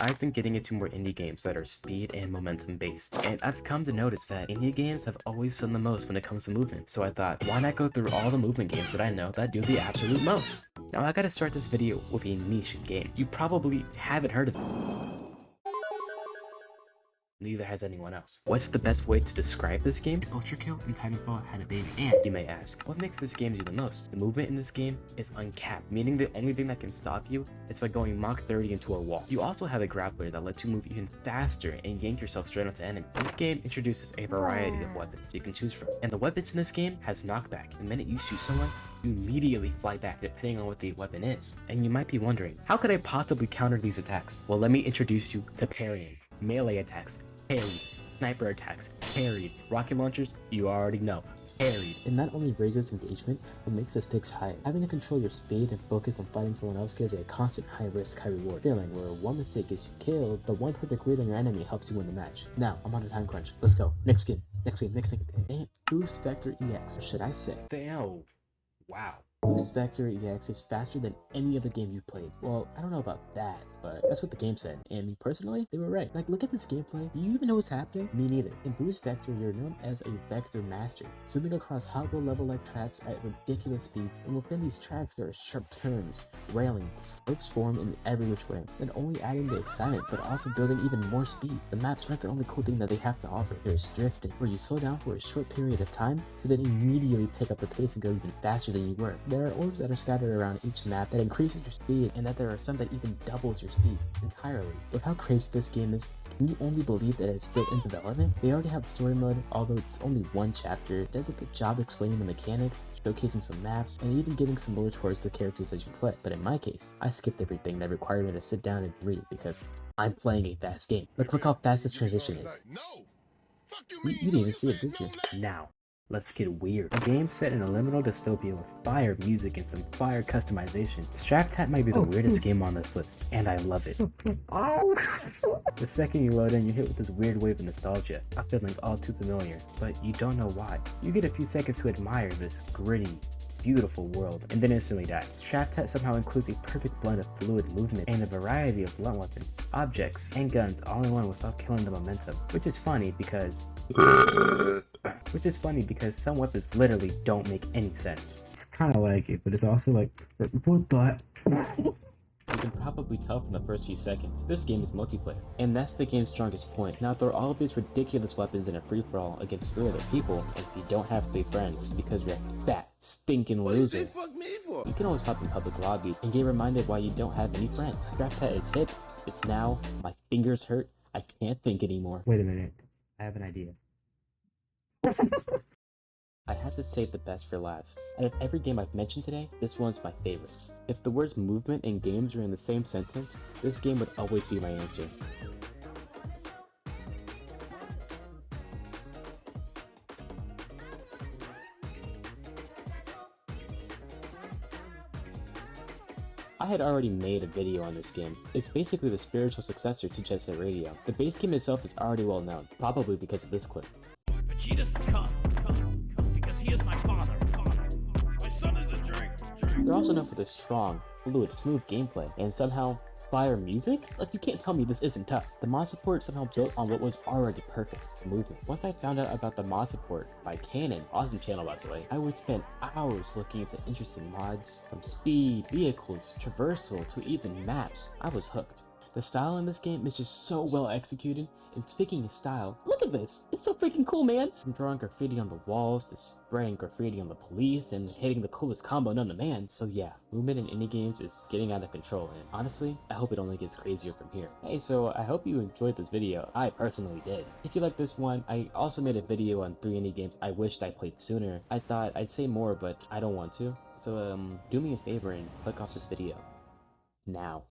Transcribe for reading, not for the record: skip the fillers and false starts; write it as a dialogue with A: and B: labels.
A: I've been getting into more indie games that are speed and momentum based, and I've come to notice that indie games have always done the most when it comes to movement. So I thought, why not go through all the movement games that I know that do the absolute most? Now I gotta start this video with a niche game. You probably haven't heard of it. Neither has anyone else. What's the best way to describe this game? Ultra Kill and Titanfall had a baby. And you may ask, what makes this game do the most? The movement in this game is uncapped, meaning the only thing that can stop you is by going Mach 30 into a wall. You also have a grappler that lets you move even faster and yank yourself straight onto enemies. This game introduces a variety of weapons you can choose from. And the weapons in this game has knockback. The minute you shoot someone, you immediately fly back depending on what the weapon is. And you might be wondering, how could I possibly counter these attacks? Well, let me introduce you to parrying. Melee attacks, parried. Sniper attacks, parried. Rocket launchers, you already know, parried.
B: It not only raises engagement, but makes the stakes higher. Having to control your speed and focus on fighting someone else gives you a constant high risk, high reward feeling where one mistake gets you killed, but one hit greater than your enemy helps you win the match. Now, I'm on a time crunch. Let's go. Next game. Next game. Damn. Boost Vector EX, or should I say?
A: Damn. Wow.
B: Boost Vector EX is faster than any other game you played. Well, I don't know about that, but that's what the game said. And me personally, they were right. Like, look at this gameplay. Do you even know what's happening? Me neither. In Boost Vector, you're known as a vector master, zooming across hot-roll level-like tracks at ridiculous speeds. And within these tracks, there are sharp turns, railings, slopes form in every which way. And only adding the excitement, but also building even more speed. The maps aren't the only cool thing that they have to offer. There's drifting, where you slow down for a short period of time, to then immediately pick up the pace and go even faster than you were. There are orbs that are scattered around each map that increases your speed, and that there are some that even doubles your speed entirely. With how crazy this game is, can you only believe that it's still in development? They already have a story mode, although it's only one chapter. It does a good job explaining the mechanics, showcasing some maps, and even giving some little tours to the characters as you play. But in my case, I skipped everything that required me to sit down and read because I'm playing a fast game. Look how fast this transition is. You didn't even see it, did you?
A: Now, let's get weird. A game set in a liminal dystopia with fire music and some fire customization. STRAFTAT might be the weirdest game on this list, and I love it. The second you load in, you're hit with this weird wave of nostalgia, a feeling all too familiar, but you don't know why. You get a few seconds to admire this gritty, beautiful world, and then instantly die. STRAFTAT somehow includes a perfect blend of fluid movement and a variety of blunt weapons, objects, and guns all in one without killing the momentum, which is funny because some weapons literally don't make any sense.
B: It's kind of like it, but it's also like, what the?
A: You can probably tell from the first few seconds, this game is multiplayer, and that's the game's strongest point. Now throw all of these ridiculous weapons in a free-for-all against 3 other people, and if you don't have 3 friends because you're a fat, stinking loser, you can always hop in public lobbies and get reminded why you don't have any friends. STRAFTAT is hip, it's now, my fingers hurt, I can't think anymore.
B: Wait a minute, I have an idea.
A: I have to save the best for last. Out of every game I've mentioned today, this one's my favorite. If the words movement and games are in the same sentence, this game would always be my answer. I had already made a video on this game. It's basically the spiritual successor to Jet Set Radio. The base game itself is already well known, probably because of this clip.
C: Vegeta's the come, because he is my father. My son is the drink.
A: They're also known for their strong, fluid, smooth gameplay, and somehow fire music? Like, you can't tell me this isn't tough. The mod support somehow built on what was already perfect movement. Once I found out about the mod support by Canon, awesome channel by the way, I would spend hours looking into interesting mods, from speed, vehicles, traversal, to even maps. I was hooked. The style in this game is just so well executed, and speaking of style, look at this! It's so freaking cool, man! From drawing graffiti on the walls, to spraying graffiti on the police, and hitting the coolest combo known to man. So yeah, movement in indie games is getting out of control, and honestly, I hope it only gets crazier from here. Hey, so I hope you enjoyed this video. I personally did. If you like this one, I also made a video on 3 indie games I wished I played sooner. I thought I'd say more, but I don't want to. So do me a favor and click off this video. Now.